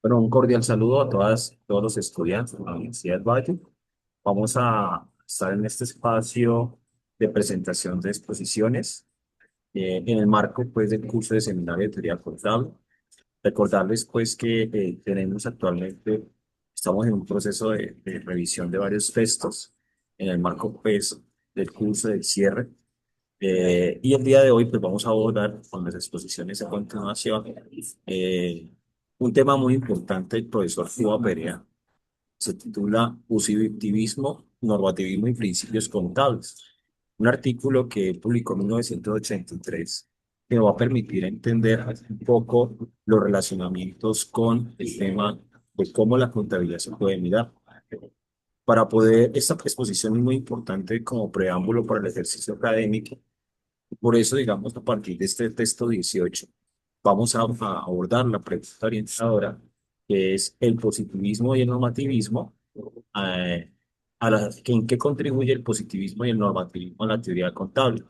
Bueno, un cordial saludo a todos los estudiantes de la Universidad del Valle. Vamos a estar en este espacio de presentación de exposiciones en el marco pues, del curso de seminario de teoría contable. Recordarles pues que tenemos actualmente, estamos en un proceso de revisión de varios textos en el marco pues, del curso del cierre. Y el día de hoy pues vamos a abordar con las exposiciones a continuación eh, un tema muy importante del profesor Cuba Perea. Se titula Positivismo, Normativismo y Principios Contables. Un artículo que publicó en 1983 que nos va a permitir entender un poco los relacionamientos con el tema de cómo la contabilidad se puede mirar. Para poder, esta exposición es muy importante como preámbulo para el ejercicio académico. Por eso, digamos, a partir de este texto 18 vamos a abordar la pregunta orientadora, que es el positivismo y el normativismo. eh, ¿En qué contribuye el positivismo y el normativismo a la teoría contable?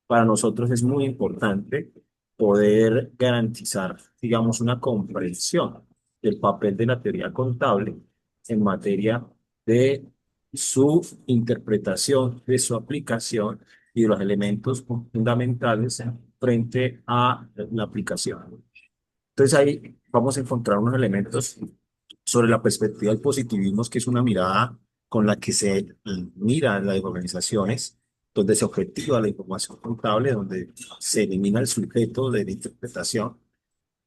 Para nosotros es muy importante poder garantizar, digamos, una comprensión del papel de la teoría contable en materia de su interpretación, de su aplicación y de los elementos fundamentales frente a la aplicación. Entonces ahí vamos a encontrar unos elementos sobre la perspectiva del positivismo, que es una mirada con la que se mira las organizaciones, donde se objetiva la información contable, donde se elimina el sujeto de la interpretación.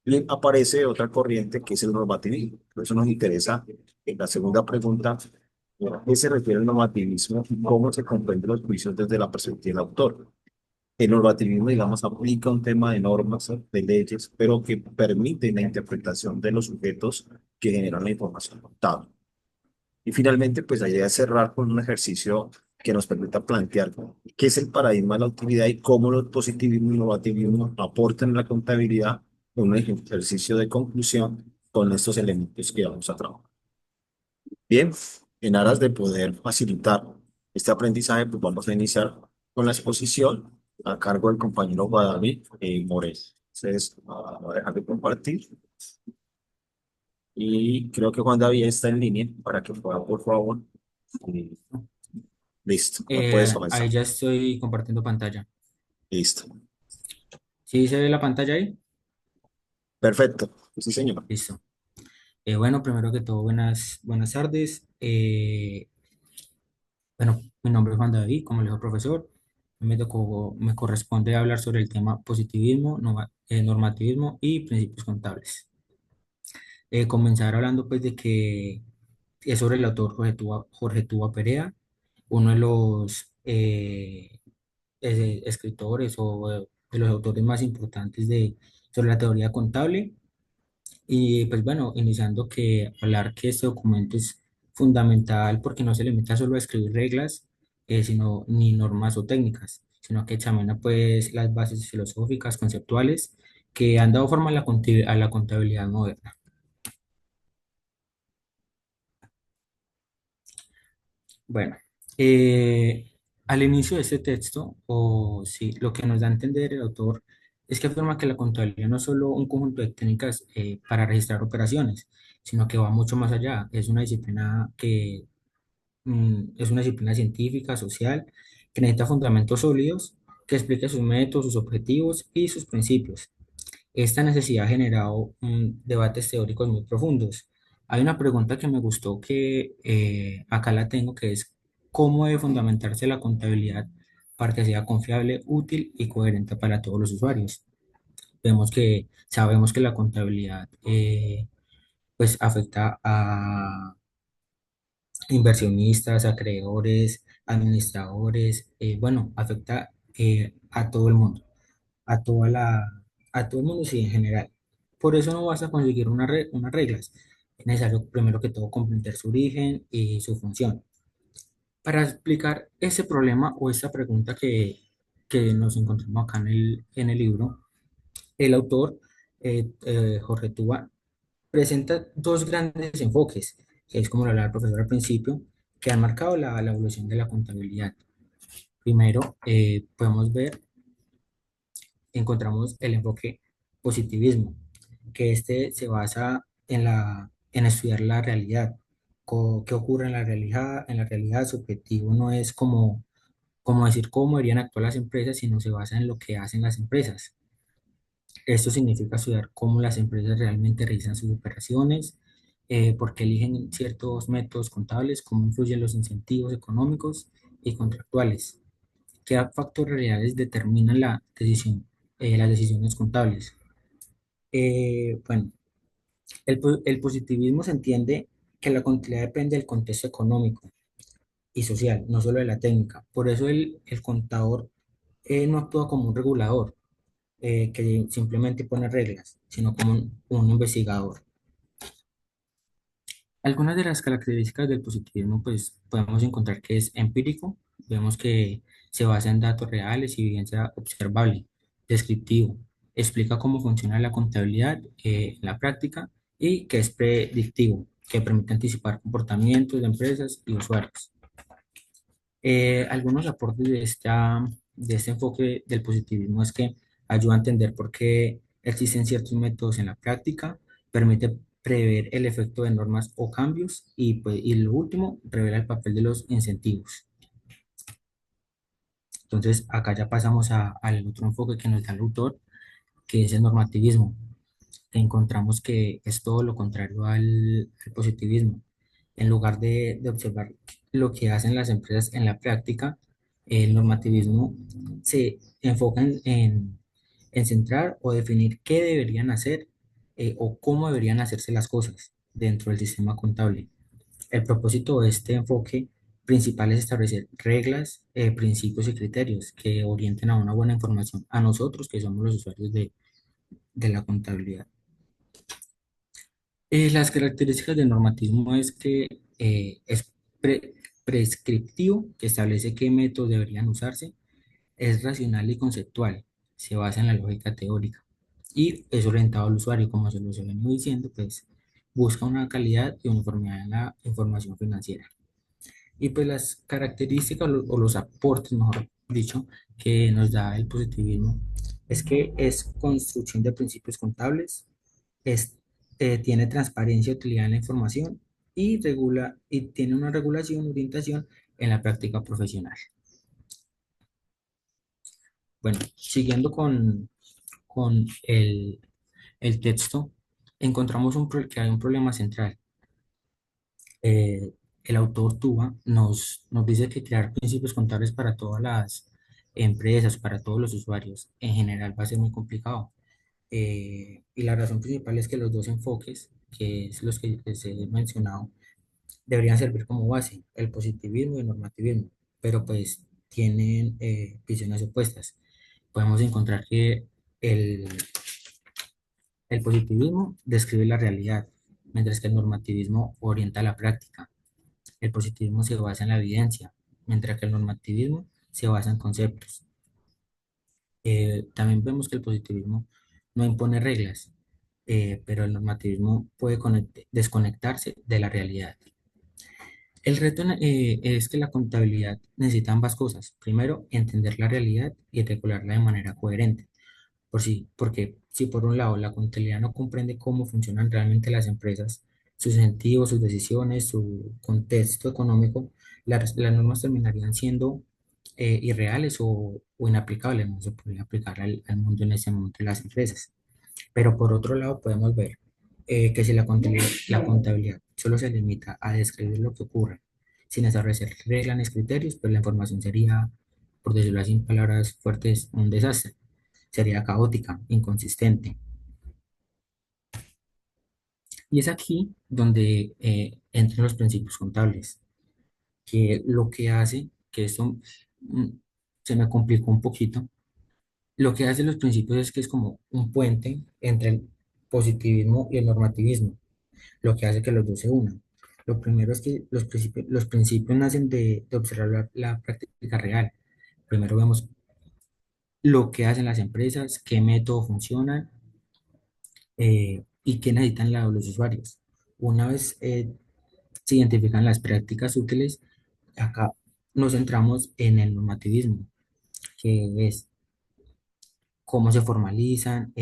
Y aparece otra corriente que es el normativismo. Por eso nos interesa en la segunda pregunta, ¿a qué se refiere el normativismo y cómo se comprende los juicios desde la perspectiva del autor? El normativismo, digamos, aplica un tema de normas, de leyes, pero que permite la interpretación de los sujetos que generan la información contable. Y finalmente, pues la idea es cerrar con un ejercicio que nos permita plantear qué es el paradigma de la utilidad y cómo los positivismo y normativismo aportan en la contabilidad en un ejercicio de conclusión con estos elementos que vamos a trabajar. Bien, en aras de poder facilitar este aprendizaje, pues vamos a iniciar con la exposición a cargo del compañero Guadalupe Morel. Entonces, voy a dejar de compartir y creo que Juan David está en línea para que pueda, por favor. eh, Listo, no puedes Ahí comenzar. ya estoy compartiendo pantalla. Listo. ¿Sí se ve la pantalla ahí? Perfecto. Sí, señor. Listo. Bueno, primero que todo, buenas tardes. Bueno, mi nombre es Juan David, como le dijo el profesor. Me corresponde hablar sobre el tema positivismo, normativismo y principios contables. Comenzar hablando pues de que es sobre el autor Jorge Tuba Perea, uno de los escritores o de los autores más importantes sobre la teoría contable. Y pues bueno, iniciando que hablar que este documento es fundamental porque no se limita solo a escribir reglas, sino ni normas o técnicas, sino que examina pues las bases filosóficas, conceptuales que han dado forma a a la contabilidad moderna. Bueno, eh, al inicio de este texto, o sí, lo que nos da a entender el autor es que afirma que la contabilidad no es solo un conjunto de técnicas para registrar operaciones, sino que va mucho más allá. Es una disciplina es una disciplina científica, social, que necesita fundamentos sólidos, que explique sus métodos, sus objetivos y sus principios. Esta necesidad ha generado debates teóricos muy profundos. Hay una pregunta que me gustó que acá la tengo, que es ¿cómo debe fundamentarse la contabilidad para que sea confiable, útil y coherente para todos los usuarios? Sabemos que la contabilidad pues afecta a inversionistas, acreedores, administradores, bueno, afecta a todo el mundo, a a todo el mundo, sí, en general. Por eso no vas a conseguir unas reglas. Es necesario, primero que todo, comprender su origen y su función. Para explicar ese problema o esa pregunta que nos encontramos acá en el libro, el autor, Jorge Tuba, presenta dos grandes enfoques, que es como lo hablaba el profesor al principio, que han marcado la evolución de la contabilidad. Primero, podemos ver, encontramos el enfoque positivismo, que este se basa en estudiar la realidad. ¿Qué ocurre en la realidad? En la realidad, su objetivo no es como decir cómo deberían actuar las empresas, sino se basa en lo que hacen las empresas. Esto significa estudiar cómo las empresas realmente realizan sus operaciones, por qué eligen ciertos métodos contables, cómo influyen los incentivos económicos y contractuales, qué factores reales determinan las decisiones contables. Bueno, el positivismo se entiende que la contabilidad depende del contexto económico y social, no solo de la técnica. Por eso el contador no actúa como un regulador que simplemente pone reglas, sino como un investigador. Algunas de las características del positivismo, pues podemos encontrar que es empírico, vemos que se basa en datos reales y evidencia observable, descriptivo, explica cómo funciona la contabilidad en la práctica y que es predictivo, que permite anticipar comportamientos de empresas y usuarios. Algunos aportes de este enfoque del positivismo es que ayuda a entender por qué existen ciertos métodos en la práctica, permite prever el efecto de normas o cambios y, pues, y lo último, revela el papel de los incentivos. Entonces, acá ya pasamos al otro enfoque que nos da el autor, que es el normativismo. Encontramos que es todo lo contrario al positivismo. En lugar de observar lo que hacen las empresas en la práctica, el normativismo se enfoca en centrar o definir qué deberían hacer o cómo deberían hacerse las cosas dentro del sistema contable. El propósito de este enfoque principal es establecer reglas, principios y criterios que orienten a una buena información a nosotros, que somos los usuarios de la contabilidad. Las características del normativismo es que es pre- prescriptivo, que establece qué métodos deberían usarse, es racional y conceptual, se basa en la lógica teórica y es orientado al usuario, como se lo vengo diciendo, pues busca una calidad y uniformidad en la información financiera. Y pues las características o los aportes, mejor dicho, que nos da el positivismo es que es construcción de principios contables, es, tiene transparencia y utilidad en la información y tiene una regulación, orientación en la práctica profesional. Bueno, siguiendo con el texto, encontramos que hay un problema central. El autor Tuba nos dice que crear principios contables para todas las empresas, para todos los usuarios, en general va a ser muy complicado. Y la razón principal es que los dos enfoques, que es los que les he mencionado, deberían servir como base, el positivismo y el normativismo, pero pues tienen visiones opuestas. Podemos encontrar que el, el positivismo describe la realidad, mientras que el normativismo orienta la práctica. El positivismo se basa en la evidencia, mientras que el normativismo se basa en conceptos. También vemos que el positivismo no impone reglas, pero el normativismo puede desconectarse de la realidad. El reto es que la contabilidad necesita ambas cosas. Primero, entender la realidad y regularla de manera coherente. Porque si por un lado la contabilidad no comprende cómo funcionan realmente las empresas, sus incentivos, sus decisiones, su contexto económico, las normas terminarían siendo irreales o inaplicables, no se podría aplicar al mundo en ese momento de las empresas. Pero por otro lado podemos ver que si la contabilidad solo se limita a describir lo que ocurre sin establecer reglas ni criterios, pues la información sería, por decirlo así en palabras fuertes, un desastre. Sería caótica, inconsistente. Y es aquí donde entran los principios contables, que lo que hace, que esto mm, se me complicó un poquito, lo que hacen los principios es que es como un puente entre el positivismo y el normativismo, lo que hace que los dos se unan. Lo primero es que los principios nacen de observar la práctica real. Primero vemos lo que hacen las empresas, qué método funcionan y qué necesitan los usuarios. Una vez se identifican las prácticas útiles, acá nos centramos en el normativismo, que es cómo se formalizan,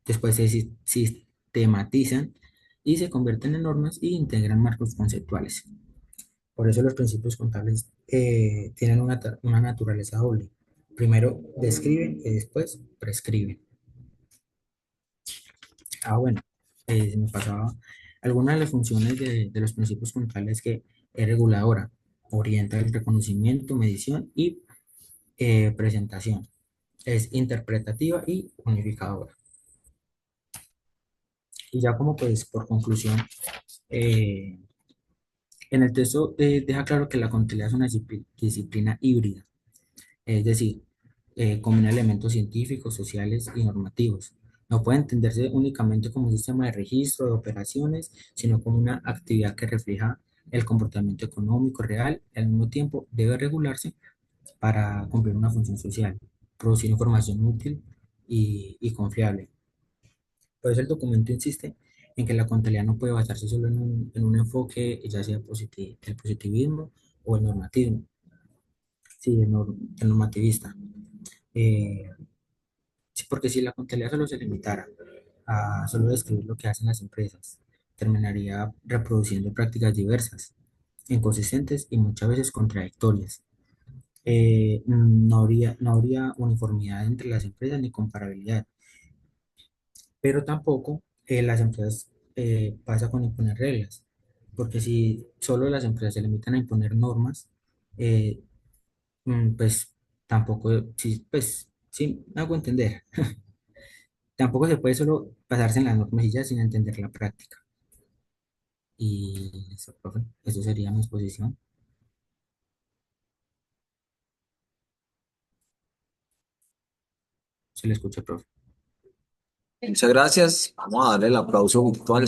después se tematizan y se convierten en normas y integran marcos conceptuales. Por eso los principios contables tienen una naturaleza doble. Primero describen y después prescriben. Bueno, se me pasaba. Algunas de las funciones de los principios contables que es reguladora, orienta el reconocimiento, medición y presentación. Es interpretativa y unificadora. Y ya como pues por conclusión, eh, en el texto deja claro que la contabilidad es una disciplina híbrida, es decir, combina elementos científicos, sociales y normativos. No puede entenderse únicamente como un sistema de registro de operaciones, sino como una actividad que refleja el comportamiento económico real y al mismo tiempo debe regularse para cumplir una función social, producir información útil y confiable. Por eso el documento insiste en que la contabilidad no puede basarse solo en un enfoque, ya sea el positivismo o el normativismo, sí, el normativista. Eh, sí, porque si la contabilidad solo se limitara a solo describir lo que hacen las empresas, terminaría reproduciendo prácticas diversas, inconsistentes y muchas veces contradictorias. No habría uniformidad entre las empresas ni comparabilidad, pero tampoco las empresas pasa con imponer reglas, porque si solo las empresas se limitan a imponer normas, eh, pues tampoco, sí, pues sí, me hago entender, tampoco se puede solo basarse en las normas y ya sin entender la práctica. Y eso, profe, eso sería mi exposición. Se le escucha, profe. Muchas gracias. Vamos a darle el aplauso virtual.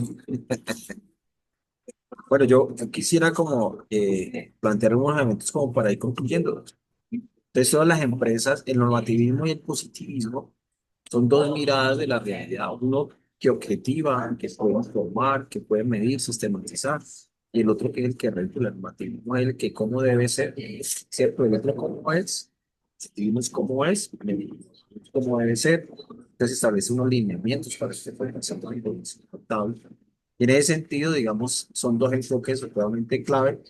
Bueno, yo quisiera como plantear unos elementos como para ir concluyendo. Entonces, todas las empresas, el normativismo y el positivismo son dos miradas de la realidad. Uno que objetiva, que puede informar, que puede medir, sistematizar. Y el otro que es el que regula el normativismo, es el que cómo debe ser, ¿cierto? El otro cómo es, el positivismo es cómo es, cómo debe ser. Entonces establece unos lineamientos para que se pueda hacer una información contable. Y en ese sentido, digamos, son dos enfoques totalmente clave,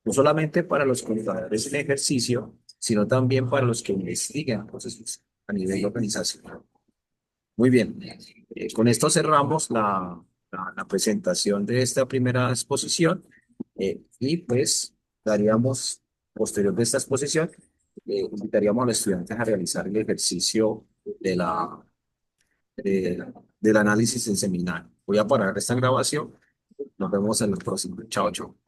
no solamente para los contadores en ejercicio, sino también para los que investigan procesos a nivel organizacional. Muy bien. Con esto cerramos la presentación de esta primera exposición y pues daríamos, posterior de esta exposición, invitaríamos a los estudiantes a realizar el ejercicio de del análisis en seminario. Voy a parar esta grabación. Nos vemos en el próximo. Chao, chao.